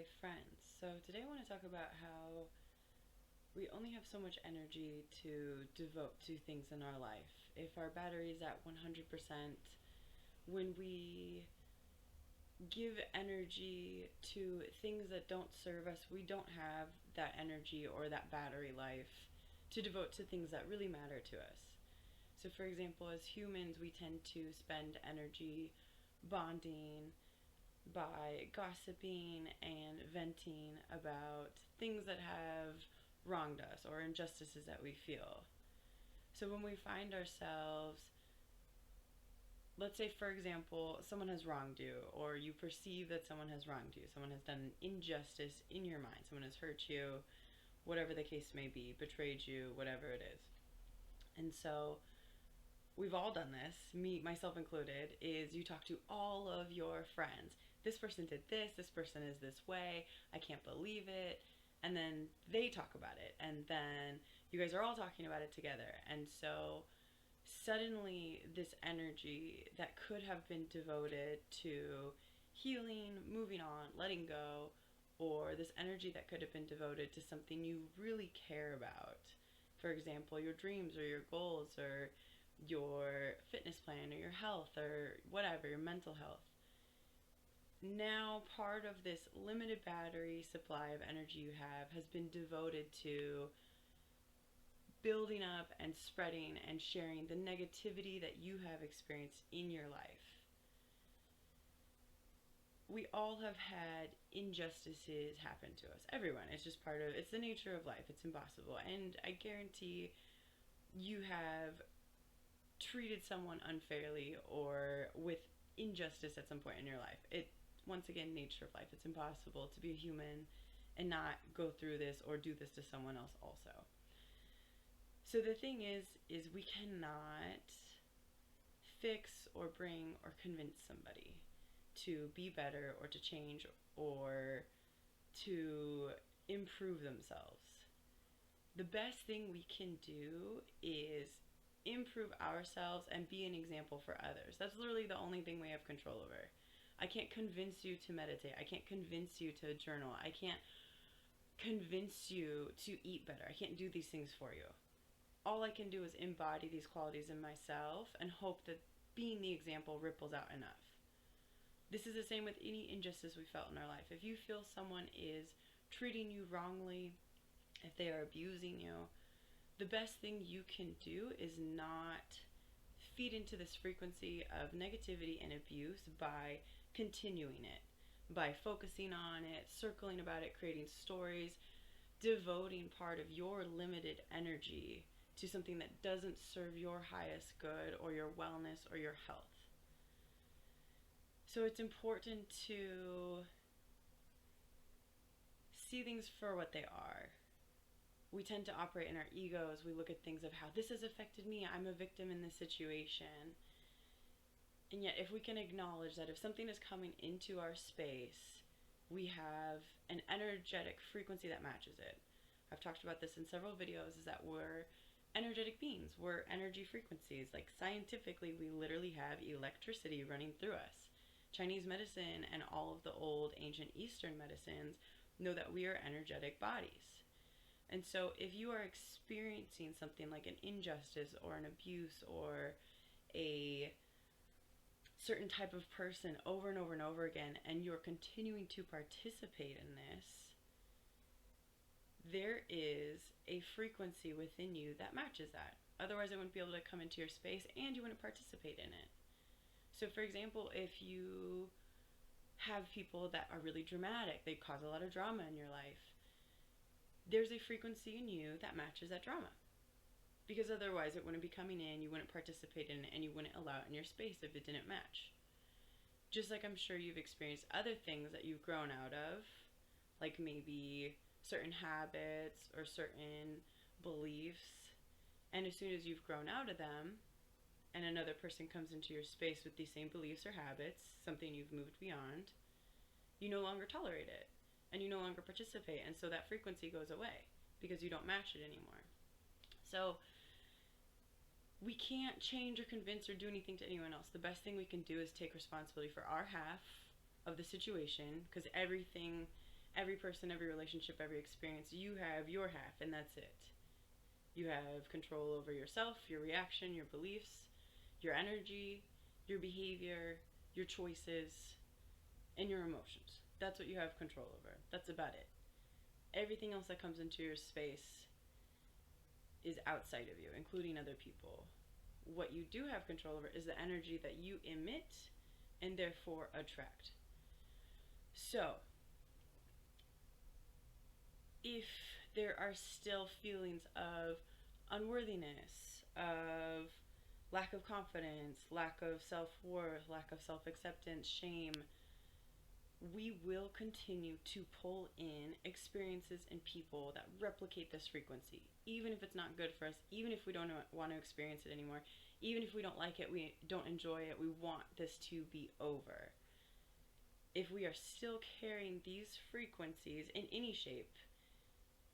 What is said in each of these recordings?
life friends. So today I want to talk about how we only have so much energy to devote to things in our life. If our battery is at 100%, when we give energy to things that don't serve us, we don't have that energy or that battery life to devote to things that really matter to us. So, for example, as humans, we tend to spend energy bonding by gossiping and venting about things that have wronged us or injustices that we feel. So when we find ourselves, let's say, for example, someone has wronged you, or you perceive that someone has wronged you, someone has done an injustice in your mind, someone has hurt you, whatever the case may be, betrayed you, whatever it is. And so we've all done this, me, myself included, is you talk to all of your friends. This person did this person is this way, I can't believe it. And then they talk about it, and then you guys are all talking about it together. And so suddenly, this energy that could have been devoted to healing, moving on, letting go, or this energy that could have been devoted to something you really care about, for example, your dreams or your goals or your fitness plan or your health or whatever, your mental health. Now, part of this limited battery supply of energy you have has been devoted to building up and spreading and sharing the negativity that you have experienced in your life. We all have had injustices happen to us. Everyone. It's just part of, it's the nature of life. It's impossible. And I guarantee you have treated someone unfairly or with injustice at some point in your life. It, once again, nature of life. It's impossible to be a human and not go through this or do this to someone else also. So the thing is we cannot fix or bring or convince somebody to be better or to change or to improve themselves. The best thing we can do is improve ourselves and be an example for others. That's literally the only thing we have control over. I can't convince you to meditate. I can't convince you to journal. I can't convince you to eat better. I can't do these things for you. All I can do is embody these qualities in myself and hope that being the example ripples out enough. This is the same with any injustice we felt in our life. If you feel someone is treating you wrongly, if they are abusing you, the best thing you can do is not feed into this frequency of negativity and abuse by continuing it, by focusing on it, circling about it, creating stories, devoting part of your limited energy to something that doesn't serve your highest good or your wellness or your health. So it's important to see things for what they are. We tend to operate in our egos. We look at things of how this has affected me. I'm a victim in this situation. And yet, if we can acknowledge that if something is coming into our space, we have an energetic frequency that matches it. I've talked about this in several videos, is that we're energetic beings. We're energy frequencies. Like, scientifically, we literally have electricity running through us. Chinese medicine and all of the old ancient Eastern medicines know that we are energetic bodies. And so if you are experiencing something like an injustice or an abuse or a certain type of person over and over and over again, and you're continuing to participate in this, there is a frequency within you that matches that. Otherwise, it wouldn't be able to come into your space and you wouldn't participate in it. So, for example, if you have people that are really dramatic, they cause a lot of drama in your life, there's a frequency in you that matches that drama. Because otherwise it wouldn't be coming in, you wouldn't participate in it, and you wouldn't allow it in your space if it didn't match. Just like I'm sure you've experienced other things that you've grown out of, like maybe certain habits or certain beliefs, and as soon as you've grown out of them, and another person comes into your space with these same beliefs or habits, something you've moved beyond, you no longer tolerate it. And you no longer participate. And so that frequency goes away because you don't match it anymore. So we can't change or convince or do anything to anyone else. The best thing we can do is take responsibility for our half of the situation, because everything Every person, every relationship, every experience, you have your half, and that's it. You have control over yourself, your reaction, your beliefs, your energy, your behavior, your choices, and your emotions. That's what you have control over. That's about it. Everything else that comes into your space is outside of you, including other people. What you do have control over is the energy that you emit and therefore attract. So, if there are still feelings of unworthiness, of lack of confidence, lack of self-worth, lack of self-acceptance, shame, we will continue to pull in experiences and people that replicate this frequency, even if it's not good for us, even if we don't want to experience it anymore, even if we don't like it, we don't enjoy it, we want this to be over. If we are still carrying these frequencies in any shape,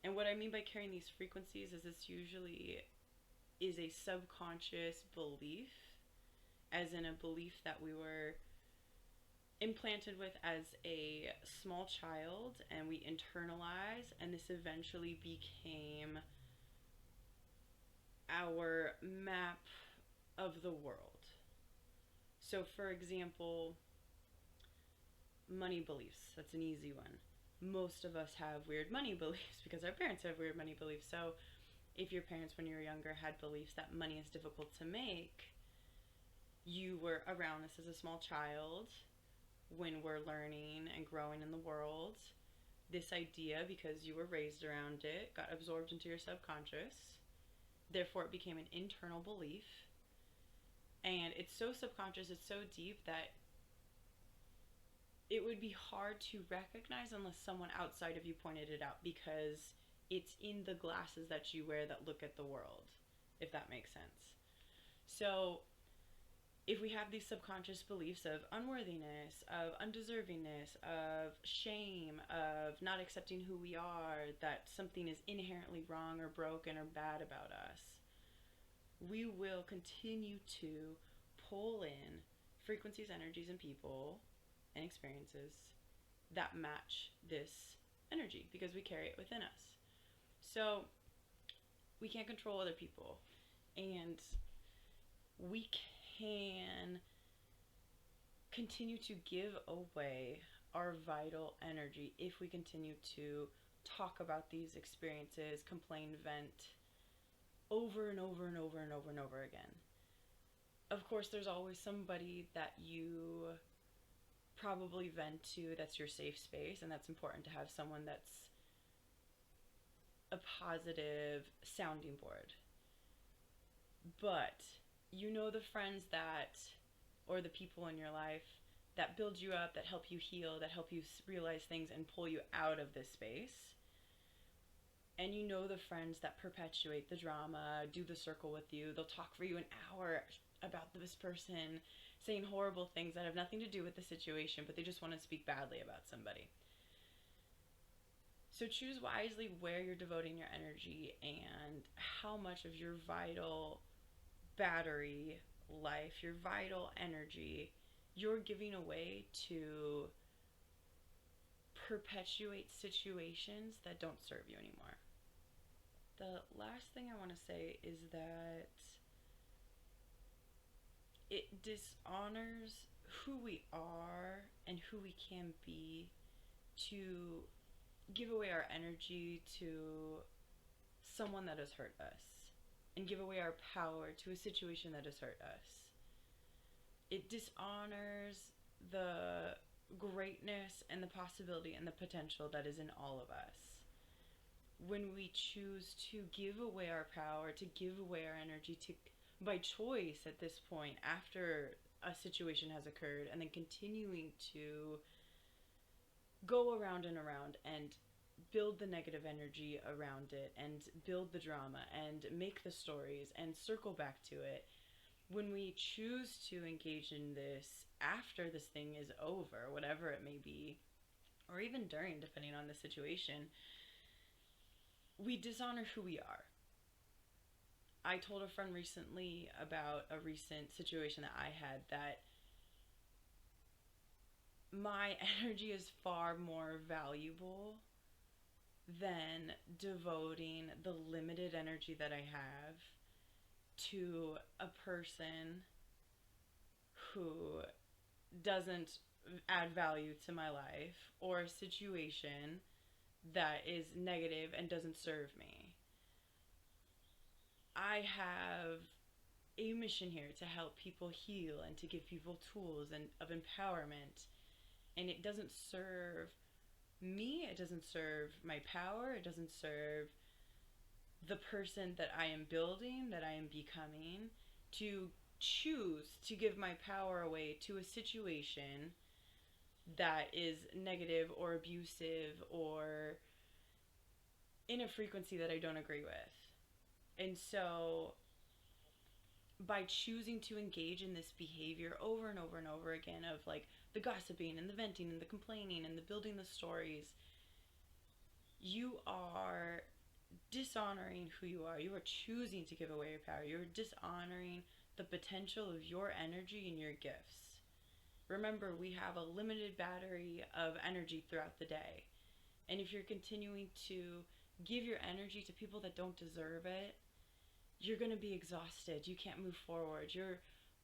and what I mean by carrying these frequencies is this usually is a subconscious belief, as in a belief that we were implanted with as a small child, and we internalize, and this eventually became our map of the world. So for example, money beliefs. That's an easy one. Most of us have weird money beliefs because our parents have weird money beliefs. So if your parents when you were younger had beliefs that money is difficult to make, you were around this as a small child. When we're learning and growing in the world, this idea, because you were raised around it, got absorbed into your subconscious. Therefore, it became an internal belief. And it's so subconscious, it's so deep that it would be hard to recognize unless someone outside of you pointed it out, because it's in the glasses that you wear that look at the world, if that makes sense. So if we have these subconscious beliefs of unworthiness, of undeservingness, of shame, of not accepting who we are, that something is inherently wrong or broken or bad about us, we will continue to pull in frequencies, energies, and people and experiences that match this energy because we carry it within us. So we can't control other people, and we can continue to give away our vital energy if we continue to talk about these experiences, complain, vent over and over and over and over and over again. Of course, there's always somebody that you probably vent to that's your safe space, and that's important to have someone that's a positive sounding board. But you know the friends that, or the people in your life that build you up, that help you heal, that help you realize things and pull you out of this space. And you know the friends that perpetuate the drama, do the circle with you. They'll talk for you an hour about this person, saying horrible things that have nothing to do with the situation, but they just want to speak badly about somebody. So choose wisely where you're devoting your energy and how much of your vital battery life, your vital energy, you're giving away to perpetuate situations that don't serve you anymore. The last thing I want to say is that it dishonors who we are and who we can be to give away our energy to someone that has hurt us and give away our power to a situation that has hurt us. It dishonors the greatness and the possibility and the potential that is in all of us. When we choose to give away our power, to give away our energy, to by choice at this point, after a situation has occurred, and then continuing to go around and around and build the negative energy around it and build the drama and make the stories and circle back to it. When we choose to engage in this after this thing is over, whatever it may be, or even during, depending on the situation, we dishonor who we are. I told a friend recently about a recent situation that I had that my energy is far more valuable than devoting the limited energy that I have to a person who doesn't add value to my life, or a situation that is negative and doesn't serve me. I have a mission here to help people heal and to give people tools and of empowerment, and it doesn't serve me, it doesn't serve my power, it doesn't serve the person that I am building, that I am becoming, to choose to give my power away to a situation that is negative or abusive or in a frequency that I don't agree with. And so by choosing to engage in this behavior over and over and over again of like the gossiping and the venting and the complaining and the building the stories, you are dishonoring who you are. You are choosing to give away your power. You're dishonoring the potential of your energy and your gifts. Remember, we have a limited battery of energy throughout the day. And if you're continuing to give your energy to people that don't deserve it, you're going to be exhausted. You can't move forward. You're,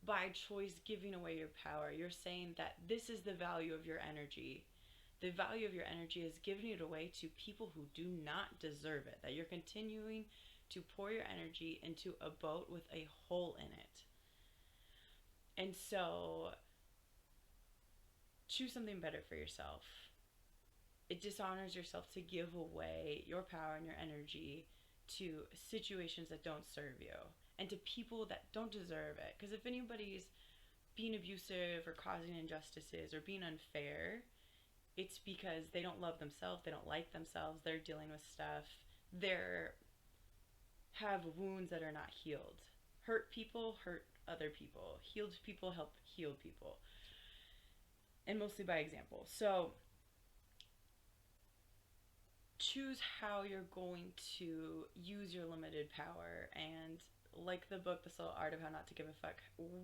by choice, giving away your power. You're saying that this is the value of your energy. The value of your energy is giving it away to people who do not deserve it. That you're continuing to pour your energy into a boat with a hole in it. And so, choose something better for yourself. It dishonors yourself to give away your power and your energy to situations that don't serve you and to people that don't deserve it. Because if anybody's being abusive or causing injustices or being unfair, it's because they don't love themselves, they don't like themselves, they're dealing with stuff, they have wounds that are not healed. Hurt people hurt other people. Healed people help heal people. And mostly by example. So choose how you're going to use your limited power, and like the book The Subtle Art of How Not to Give a Fuck,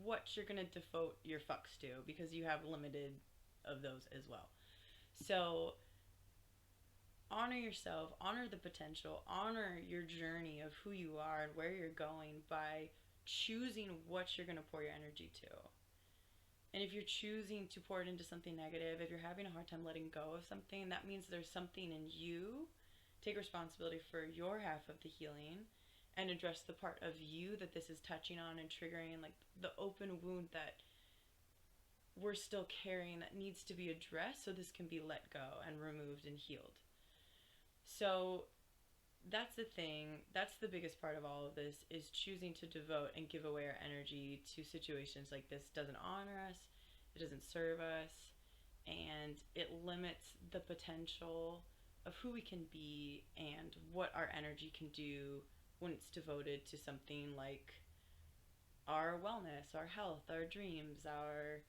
what you're going to devote your fucks to, because you have limited of those as well. So honor yourself, honor the potential, honor your journey of who you are and where you're going by choosing what you're going to pour your energy to. And if you're choosing to pour it into something negative, if you're having a hard time letting go of something, that means there's something in you. Take responsibility for your half of the healing and address the part of you that this is touching on and triggering, like the open wound that we're still carrying that needs to be addressed so this can be let go and removed and healed. So that's the thing. That's the biggest part of all of this, is choosing to devote and give away our energy to situations like this. Doesn't honor us, it doesn't serve us, and it limits the potential of who we can be and what our energy can do when it's devoted to something like our wellness, our health, our dreams, our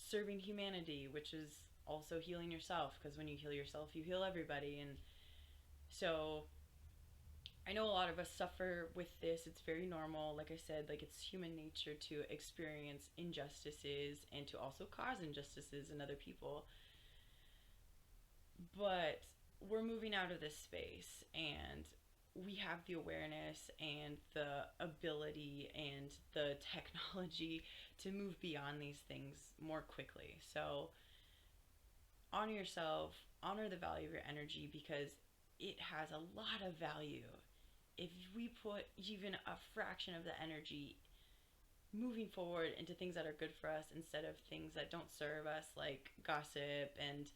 serving humanity, which is also healing yourself, because when you heal yourself, you heal everybody. And so I know a lot of us suffer with this. It's very normal. Like I said, like it's human nature to experience injustices and to also cause injustices in other people. But we're moving out of this space, and we have the awareness and the ability and the technology to move beyond these things more quickly. So honor yourself, honor the value of your energy, because it has a lot of value. If we put even a fraction of the energy moving forward into things that are good for us instead of things that don't serve us, like gossip and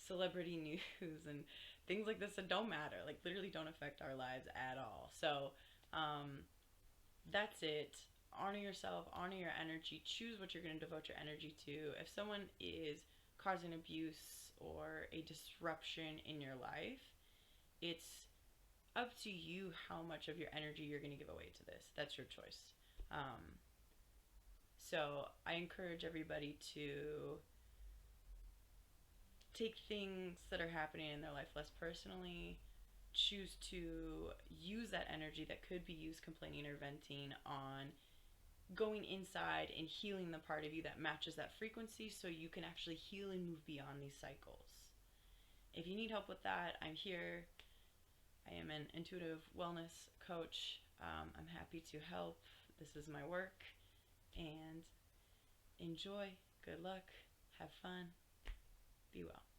celebrity news and things like this that don't matter, like literally don't affect our lives at all. So that's it. Honor yourself, honor your energy, choose what you're going to devote your energy to. If someone is causing abuse or a disruption in your life, it's up to you how much of your energy you're going to give away to this. That's your choice. So I encourage everybody to take things that are happening in their life less personally, choose to use that energy that could be used complaining or venting on going inside and healing the part of you that matches that frequency so you can actually heal and move beyond these cycles. If you need help with that, I'm here. I am an intuitive wellness coach. I'm happy to help. This is my work. And enjoy. Good luck. Have fun. Be well.